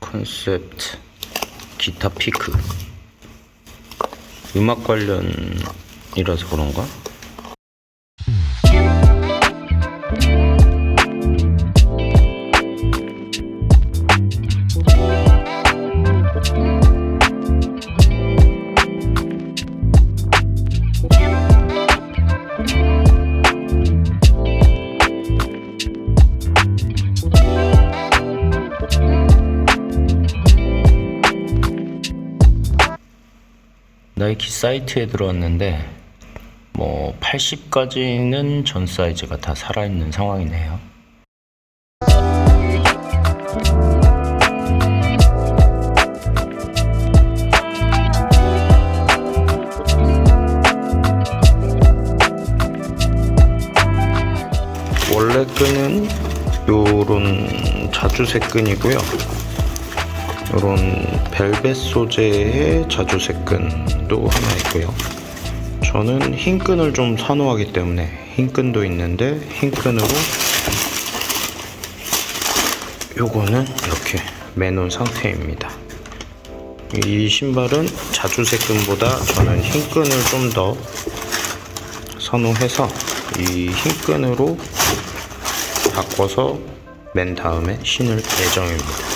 컨셉트 기타 피크. 음악 관련이라서 그런가? 나이키 사이트에 들어왔는데 80까지는 전 사이즈가 다 살아있는 상황이네요. 원래 끈은 요런 자주색 끈이고요. 이런 벨벳 소재의 자주색 끈도 하나 있고요. 저는 흰 끈을 좀 선호하기 때문에 흰 끈도 있는데 흰 끈으로 요거는 이렇게 매놓은 상태입니다. 이 신발은 자주색 끈보다 저는 흰 끈을 좀 더 선호해서 이 흰 끈으로 바꿔서 맨 다음에 신을 예정입니다.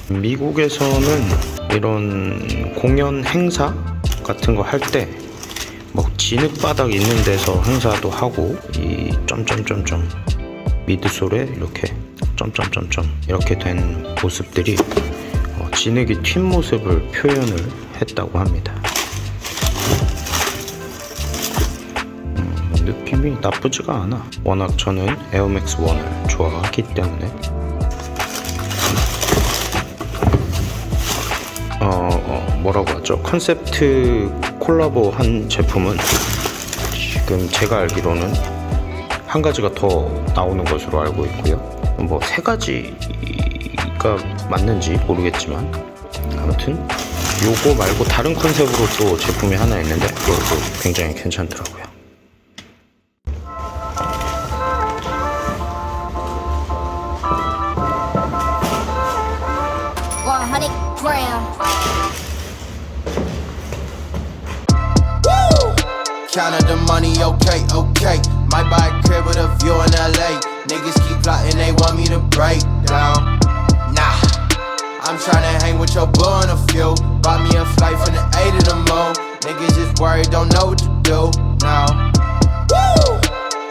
미국에서는 이런 공연 행사 같은 거 할 때 진흙바닥 있는 데서 행사도 하고, 이 점점점점 미드솔에 이렇게 점점점점 이렇게 된 모습들이 진흙이 튄 모습을 표현을 했다고 합니다. 느낌이 나쁘지가 않아. 워낙 저는 에어맥스1을 좋아하기 때문에. 뭐라고 하죠? 컨셉트 콜라보 한 제품은 지금 제가 알기로는 한 가지가 더 나오는 것으로 알고 있고요. 세 가지가 맞는지 모르겠지만 아무튼 요거 말고 다른 컨셉으로 또 제품이 하나 있는데 이것도 굉장히 괜찮더라고요. Counting the money, okay, okay. Might buy a crib with a view in LA. Niggas keep plotting, they want me to break down. Nah, I'm tryna hang with your boo in a few. Bought me a flight from the A to the moon. Niggas just worried, don't know what to do now. Woo!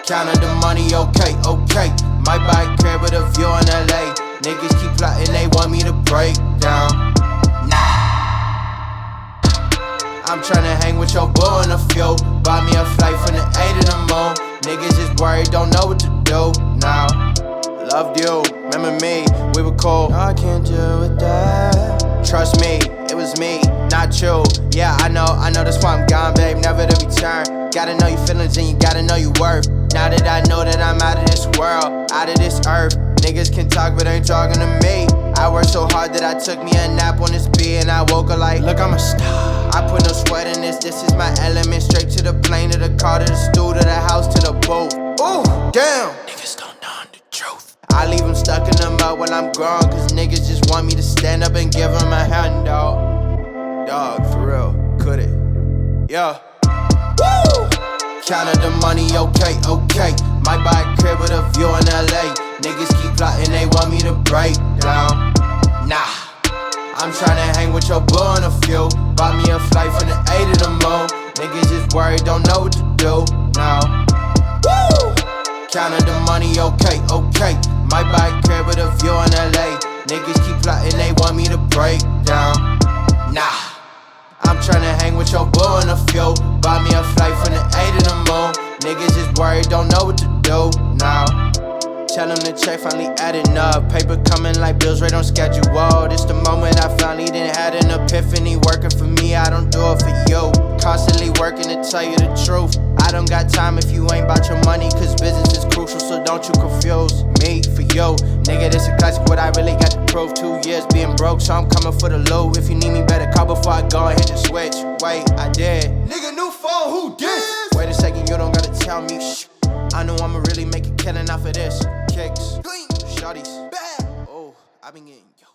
Counting the money, okay, okay. Might buy a crib with a view in LA. Niggas keep plotting, they want me to break down. I'm tryna hang with your boo in a few. Buy me a flight from the A to the moon. Niggas just worried, don't know what to do now. Loved you, remember me, we were cool. No, I can't deal with that. Trust me, it was me, not you. Yeah, I know that's why I'm gone, babe, never to return. Gotta know your feelings and you gotta know your worth. Now that I know that I'm out of this world, out of this earth. Niggas can talk but ain't talking to me. I worked so hard that I took me a nap on this beat and I woke up like, look, I'm a star. I put no sweat in this is my element. Straight to the plane, to the car, to the stool, to the house, to the boat. Ooh, damn. Niggas don't know the truth. I leave them stuck in the mud when I'm grown, cause niggas just want me to stand up and give them a hand, dog. Dog, for real, could it? Yeah. Woo! Counting the money, okay, okay. Might buy a crib with a view in LA. Niggas keep plotting, they want me to break down. Nah, I'm tryna hang with your boo in a few. Bought me a flight from the A to the moon. Niggas just worried, don't know what to do now. Woo! Counting the money, okay, okay. Might buy a crib with a view in LA. Niggas keep plotting, they want me to break down. Nah, I'm tryna hang with your boo in a few. Bought me a flight from the A to the moon. Niggas just worried, don't know what to do now. Tell them the check finally adding up. Paper coming like bills right on schedule. This the moment I finally didn't had an epiphany. Working for me, I don't do it for you. Constantly working to tell you the truth. I I don't got time if you ain't about your money, cause business is crucial, so don't you confuse me for you. Nigga, this a classic, what I really got to prove. 2 years being broke, so I'm coming for the low. If you need me, better call before I go and hit the switch. Wait, I did. Nigga, new phone, who this? Wait a second, you don't gotta tell me. Shh. I know I'ma really make a killing off of this. Kicks, shorties, bad. Oh, I been getting yo.